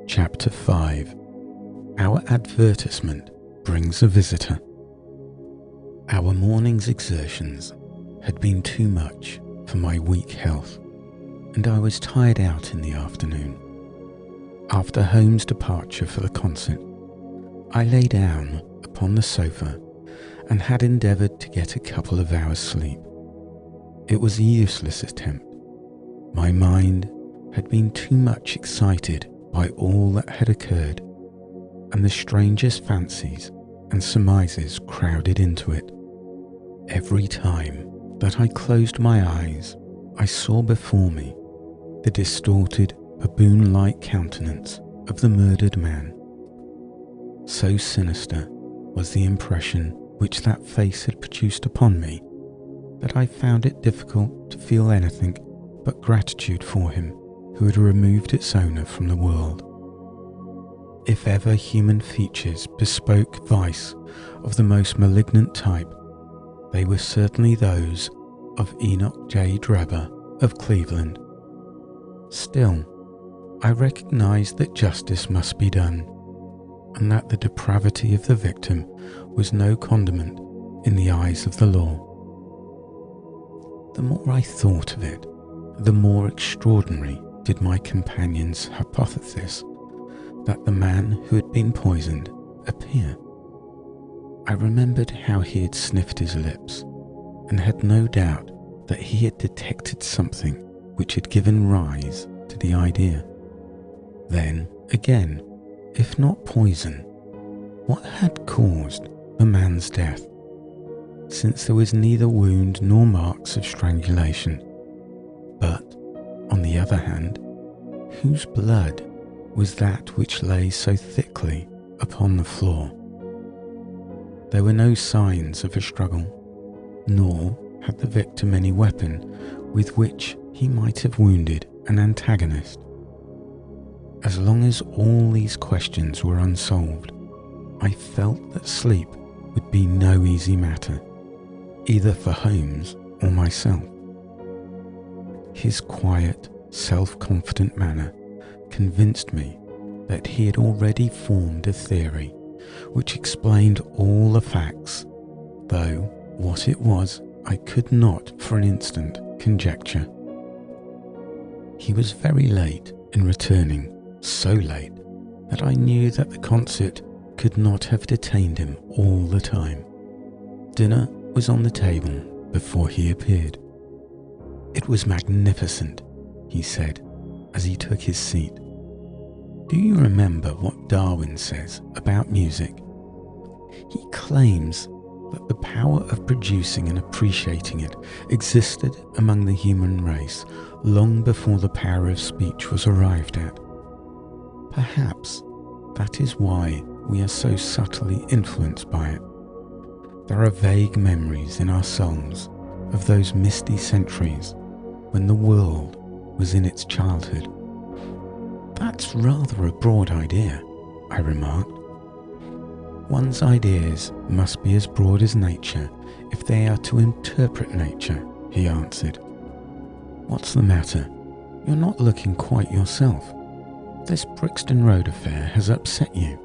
Chapter 5. Our advertisement brings a visitor. Our morning's exertions had been too much for my weak health, and I was tired out in the afternoon. After Holmes' departure for the concert, I lay down upon the sofa and had endeavoured to get a couple of hours' sleep. It was a useless attempt. My mind had been too much excited by all that had occurred, and the strangest fancies and surmises crowded into it. Every time that I closed my eyes, I saw before me the distorted, baboon-like countenance of the murdered man. So sinister was the impression which that face had produced upon me that I found it difficult to feel anything but gratitude for him who had removed its owner from the world. If ever human features bespoke vice of the most malignant type, they were certainly those of Enoch J. Drebber of Cleveland. Still, I recognized that justice must be done, and that the depravity of the victim was no condiment in the eyes of the law. The more I thought of it, the more extraordinary did my companion's hypothesis that the man who had been poisoned appear. I remembered how he had sniffed his lips, and had no doubt that he had detected something which had given rise to the idea. Then, again, if not poison, what had caused the man's death, since there was neither wound nor marks of strangulation? But, on the other hand, whose blood was that which lay so thickly upon the floor? There were no signs of a struggle, nor had the victim any weapon with which he might have wounded an antagonist. As long as all these questions were unsolved, I felt that sleep would be no easy matter, either for Holmes or myself. His quiet, self-confident manner convinced me that he had already formed a theory which explained all the facts, though what it was I could not for an instant conjecture. He was very late in returning, so late that I knew that the concert could not have detained him all the time. Dinner was on the table before he appeared. It was magnificent, he said as he took his seat. Do you remember what Darwin says about music? He claims that the power of producing and appreciating it existed among the human race long before the power of speech was arrived at. Perhaps that is why we are so subtly influenced by it. There are vague memories in our souls of those misty centuries when the world was in its childhood. That's rather a broad idea, I remarked. One's ideas must be as broad as nature if they are to interpret nature, he answered. What's the matter? You're not looking quite yourself. This Brixton Road affair has upset you.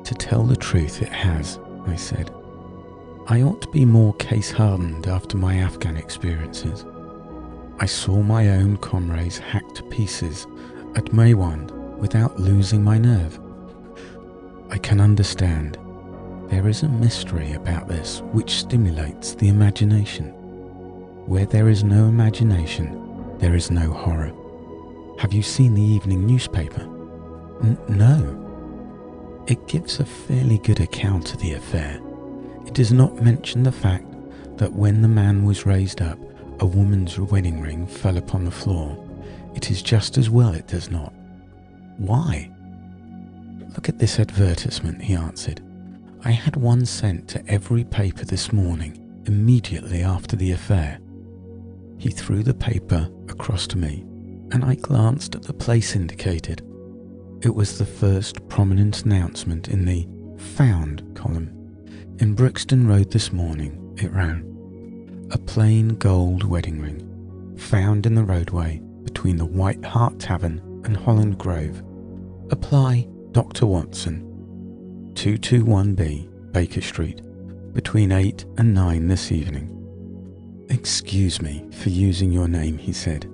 To tell the truth, it has, I said. I ought to be more case-hardened after my Afghan experiences. I saw my own comrades hacked to pieces at Maiwand without losing my nerve. I can understand. There is a mystery about this which stimulates the imagination. Where there is no imagination, there is no horror. Have you seen the evening newspaper? No. It gives a fairly good account of the affair. It does not mention the fact that when the man was raised up, a woman's wedding ring fell upon the floor. It is just as well it does not. Why? Look at this advertisement, he answered. I had one sent to every paper this morning, immediately after the affair. He threw the paper across to me, and I glanced at the place indicated. It was the first prominent announcement in the Found column. In Brixton Road this morning, it ran. A plain gold wedding ring, found in the roadway between the White Hart Tavern and Holland Grove, Apply Dr. Watson, 221B, Baker Street, between 8 and 9 this evening. Excuse me for using your name, he said.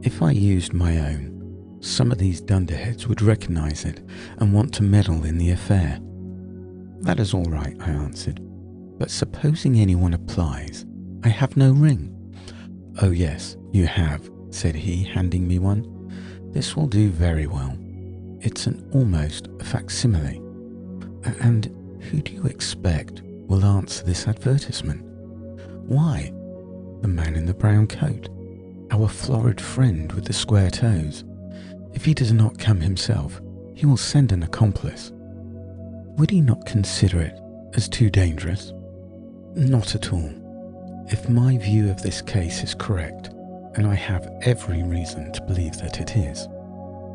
If I used my own, some of these dunderheads would recognise it and want to meddle in the affair. That is all right, I answered. But supposing anyone applies, I have no ring. Oh yes, you have, said he, handing me one. This will do very well. It's an almost a facsimile. And who do you expect will answer this advertisement? Why, the man in the brown coat, our florid friend with the square toes. If he does not come himself, he will send an accomplice. Would he not consider it as too dangerous? Not at all. If my view of this case is correct, and I have every reason to believe that it is,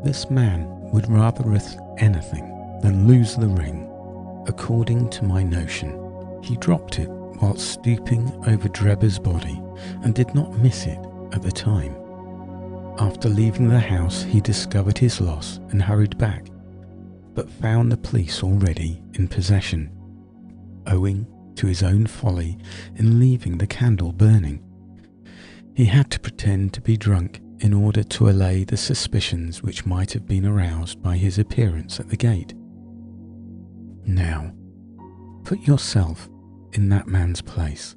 this man would rather risk anything than lose the ring. According to my notion, he dropped it whilst stooping over Drebber's body and did not miss it at the time. After leaving the house, he discovered his loss and hurried back, but found the police already in possession, owing to his own folly in leaving the candle burning. He had to pretend to be drunk in order to allay the suspicions which might have been aroused by his appearance at the gate. Now, put yourself in that man's place.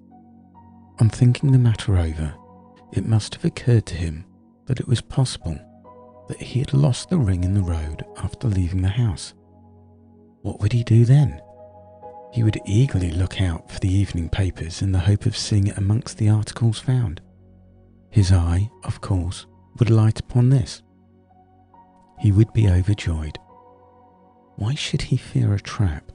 On thinking the matter over, it must have occurred to him that it was possible that he had lost the ring in the road after leaving the house. What would he do then? He would eagerly look out for the evening papers in the hope of seeing it amongst the articles found. His eye, of course, would light upon this. He would be overjoyed. Why should he fear a trap?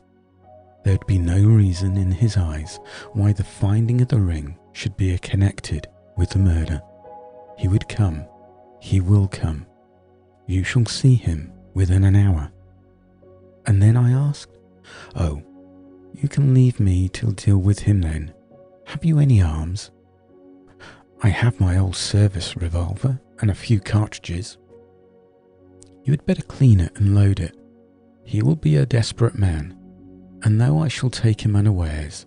There would be no reason in his eyes why the finding of the ring should be connected with the murder. He would come. He will come. You shall see him within an hour. And then I asked, "Oh, you can leave me to deal with him then. Have you any arms?" "I have my old service revolver and a few cartridges." "You had better clean it and load it. He will be a desperate man, and though I shall take him unawares,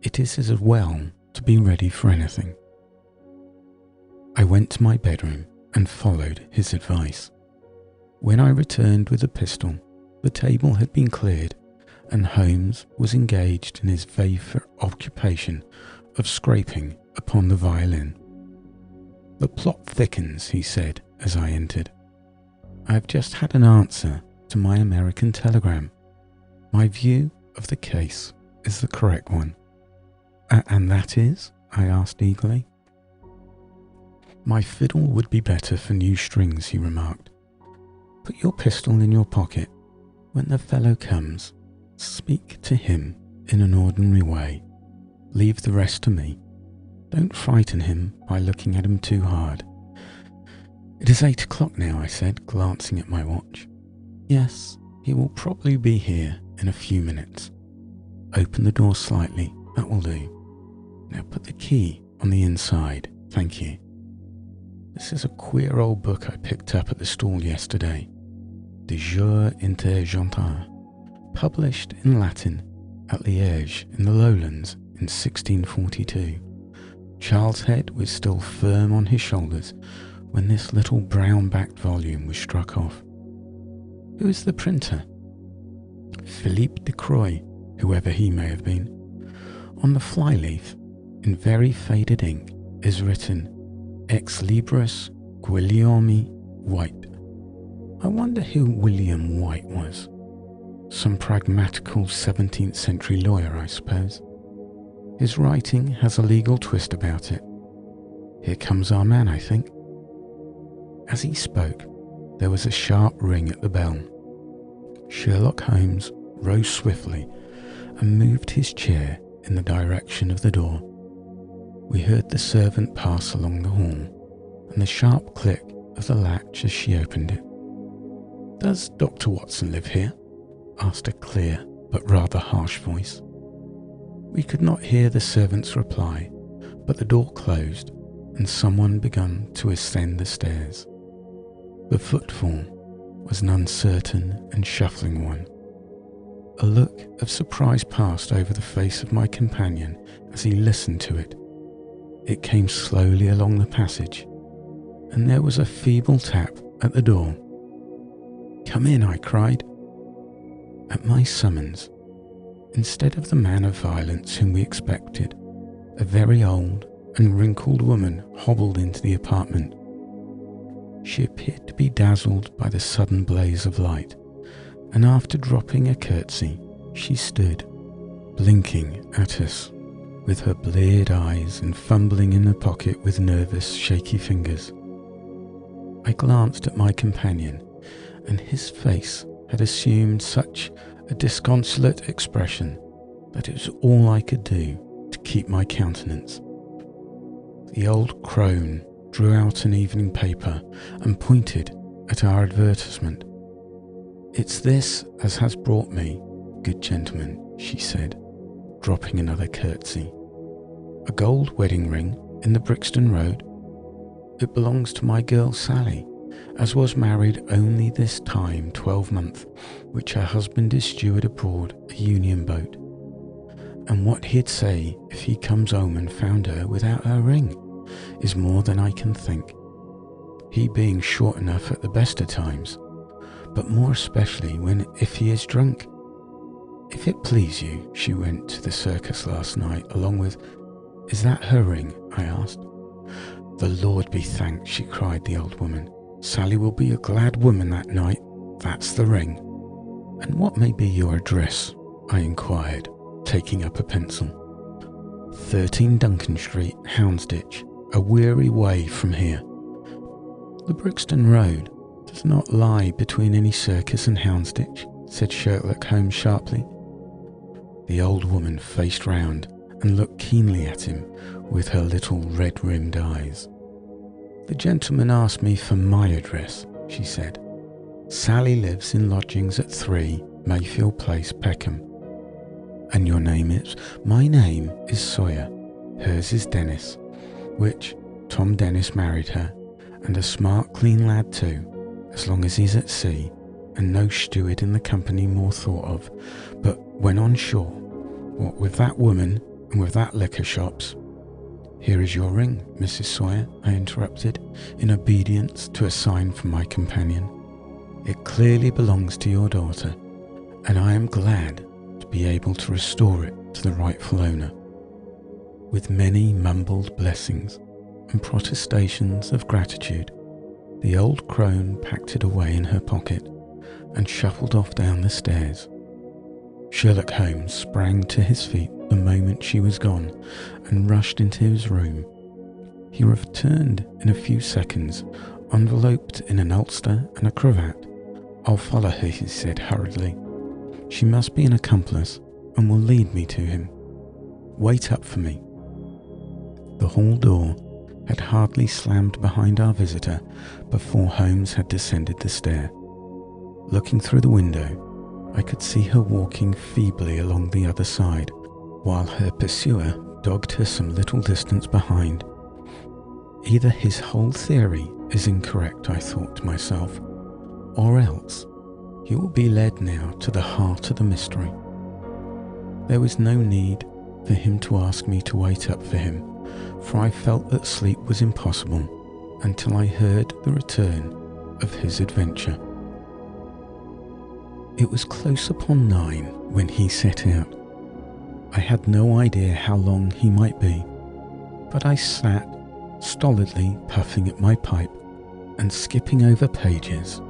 it is as well to be ready for anything." I went to my bedroom and followed his advice. When I returned with the pistol, the table had been cleared, and Holmes was engaged in his favourite occupation of scraping upon the violin. "The plot thickens," he said as I entered. "I have just had an answer to my American telegram. My view of the case is the correct one." And that is?" I asked eagerly. "My fiddle would be better for new strings," he remarked. "Put your pistol in your pocket. When the fellow comes, speak to him in an ordinary way. Leave the rest to me. Don't frighten him by looking at him too hard." "It is 8 o'clock now," I said, glancing at my watch. "Yes, he will probably be here in a few minutes. Open the door slightly, that will do. Now put the key on the inside, thank you. This is a queer old book I picked up at the stall yesterday. De Jure Intergentar, published in Latin at Liège in the Lowlands in 1642. Charles' head was still firm on his shoulders when this little brown-backed volume was struck off. Who is the printer? Philippe de Croix, whoever he may have been. On the flyleaf, in very faded ink, is written Ex Libris Guillaume White. I wonder who William White was. Some pragmatical 17th century lawyer, I suppose. His writing has a legal twist about it. Here comes our man, I think." As he spoke, there was a sharp ring at the bell. Sherlock Holmes rose swiftly and moved his chair in the direction of the door. We heard the servant pass along the hall, and the sharp click of the latch as she opened it. "Does Dr. Watson live here?" asked a clear but rather harsh voice. We could not hear the servant's reply, but the door closed and someone began to ascend the stairs. The footfall was an uncertain and shuffling one. A look of surprise passed over the face of my companion as he listened to it. It came slowly along the passage, and there was a feeble tap at the door. "Come in," I cried. At my summons, instead of the man of violence whom we expected, a very old and wrinkled woman hobbled into the apartment. She appeared to be dazzled by the sudden blaze of light, and after dropping a curtsy, she stood, blinking at us, with her bleared eyes and fumbling in her pocket with nervous, shaky fingers. I glanced at my companion, and his face had assumed such a disconsolate expression that it was all I could do to keep my countenance. The old crone drew out an evening paper and pointed at our advertisement. "It's this as has brought me, good gentleman," she said, dropping another curtsy. "A gold wedding ring in the Brixton Road. It belongs to my girl Sally, as was married only this time 12 month, which her husband is steward aboard a Union boat. And what he'd say if he comes home and found her without her ring is more than I can think, he being short enough at the best of times, but more especially if he is drunk. If it please you, she went to the circus last night along with—" "Is that her ring?" I asked. "The Lord be thanked," she cried, the old woman. "Sally will be a glad woman that night. That's the ring." "And what may be your address?" I inquired, taking up a pencil. 13 Duncan Street, Houndsditch, a weary way from here." "The Brixton Road does not lie between any circus and Houndsditch," said Sherlock Holmes sharply. The old woman faced round and looked keenly at him with her little red-rimmed eyes. "The gentleman asked me for my address," she said. "Sally lives in lodgings at 3 Mayfield Place, Peckham." "And your name is—" "My name is Sawyer. Hers is Dennis, which Tom Dennis married her, and a smart clean lad too, as long as he's at sea, and no steward in the company more thought of. But when on shore, what with that woman and with that liquor shops—" "Here is your ring, Mrs. Sawyer," I interrupted, in obedience to a sign from my companion. "It clearly belongs to your daughter, and I am glad to be able to restore it to the rightful owner." With many mumbled blessings and protestations of gratitude, the old crone packed it away in her pocket and shuffled off down the stairs. Sherlock Holmes sprang to his feet the moment she was gone and rushed into his room. He returned in a few seconds, enveloped in an ulster and a cravat. "I'll follow her," he said hurriedly. "She must be an accomplice and will lead me to him. Wait up for me." The hall door had hardly slammed behind our visitor before Holmes had descended the stair. Looking through the window, I could see her walking feebly along the other side, while her pursuer dogged her some little distance behind. Either his whole theory is incorrect, I thought to myself, or else he will be led now to the heart of the mystery. There was no need for him to ask me to wait up for him, for I felt that sleep was impossible until I heard the return of his adventure. It was close upon 9 when he set out. I had no idea how long he might be, but I sat stolidly puffing at my pipe and skipping over pages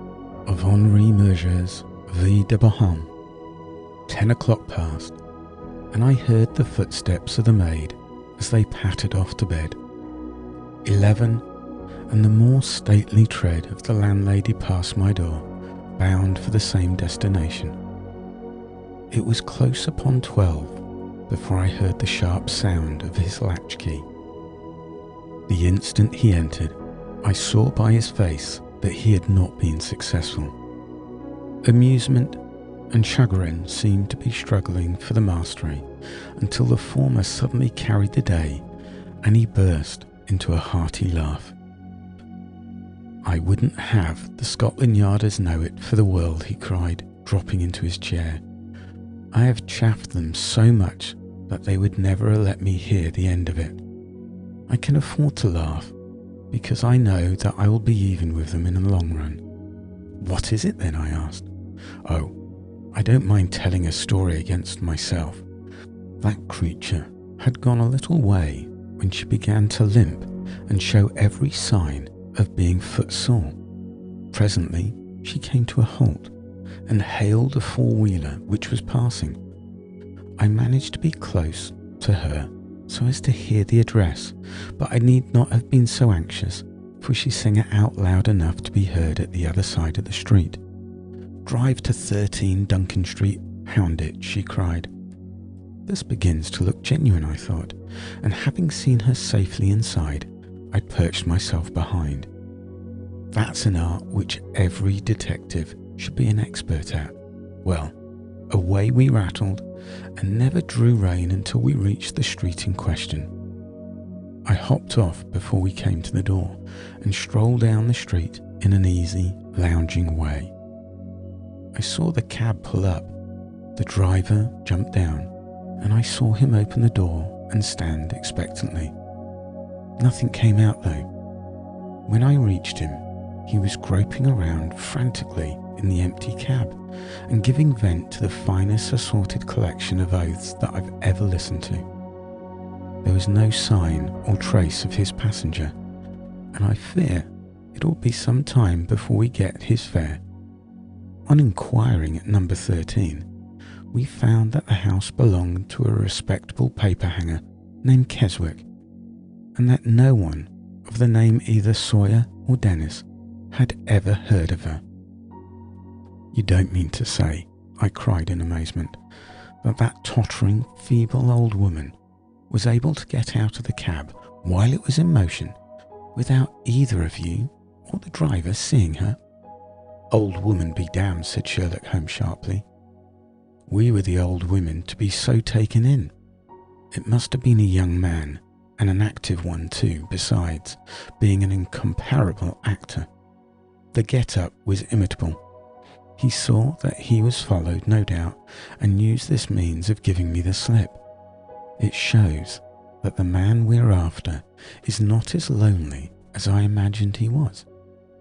of Henri Murger's Vie de Bohème. 10 o'clock passed, and I heard the footsteps of the maid as they pattered off to bed. 11, and the more stately tread of the landlady passed my door, bound for the same destination. It was close upon 12 before I heard the sharp sound of his latchkey. The instant he entered, I saw by his face that he had not been successful. Amusement and chagrin seemed to be struggling for the mastery until the former suddenly carried the day, and he burst into a hearty laugh. I wouldn't have the Scotland Yarders know it for the world, he cried, dropping into his chair. I have chaffed them so much that they would never let me hear the end of it. I can afford to laugh, because I know that I will be even with them in the long run. What is it then? I asked. Oh, I don't mind telling a story against myself. That creature had gone a little way when she began to limp and show every sign of being footsore. Presently, she came to a halt and hailed a four-wheeler which was passing. I managed to be close to her so as to hear the address, but I need not have been so anxious, for she sang it out loud enough to be heard at the other side of the street. "Drive to 13 Duncan Street, Houndditch," she cried. This begins to look genuine, I thought, and having seen her safely inside, I perched myself behind. That's an art which every detective should be an expert at. Well, away we rattled, and never drew rein until we reached the street in question. I hopped off before we came to the door, and strolled down the street in an easy, lounging way. I saw the cab pull up, the driver jump down, and I saw him open the door and stand expectantly. Nothing came out though. When I reached him, he was groping around frantically in the empty cab and giving vent to the finest assorted collection of oaths that I've ever listened to. There was no sign or trace of his passenger, and I fear it will be some time before we get his fare. On inquiring at number 13, we found that the house belonged to a respectable paperhanger named Keswick, and that no one of the name either Sawyer or Dennis had ever heard of her. "You don't mean to say," I cried in amazement, "that that tottering, feeble old woman was able to get out of the cab while it was in motion without either of you or the driver seeing her?" "Old woman be damned," said Sherlock Holmes sharply. "We were the old women to be so taken in. It must have been a young man, and an active one too, besides, being an incomparable actor. The get-up was imitable. He saw that he was followed, no doubt, and used this means of giving me the slip. It shows that the man we're after is not as lonely as I imagined he was,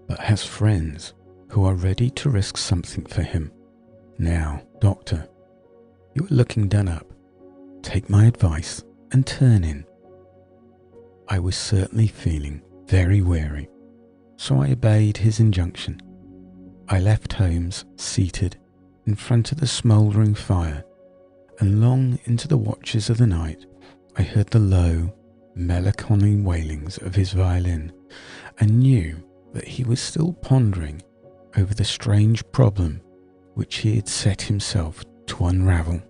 but has friends who are ready to risk something for him. Now, Doctor, you are looking done up. Take my advice and turn in." I was certainly feeling very weary, so I obeyed his injunction. I left Holmes seated in front of the smouldering fire, and long into the watches of the night I heard the low, melancholy wailings of his violin, and knew that he was still pondering over the strange problem which he had set himself to unravel.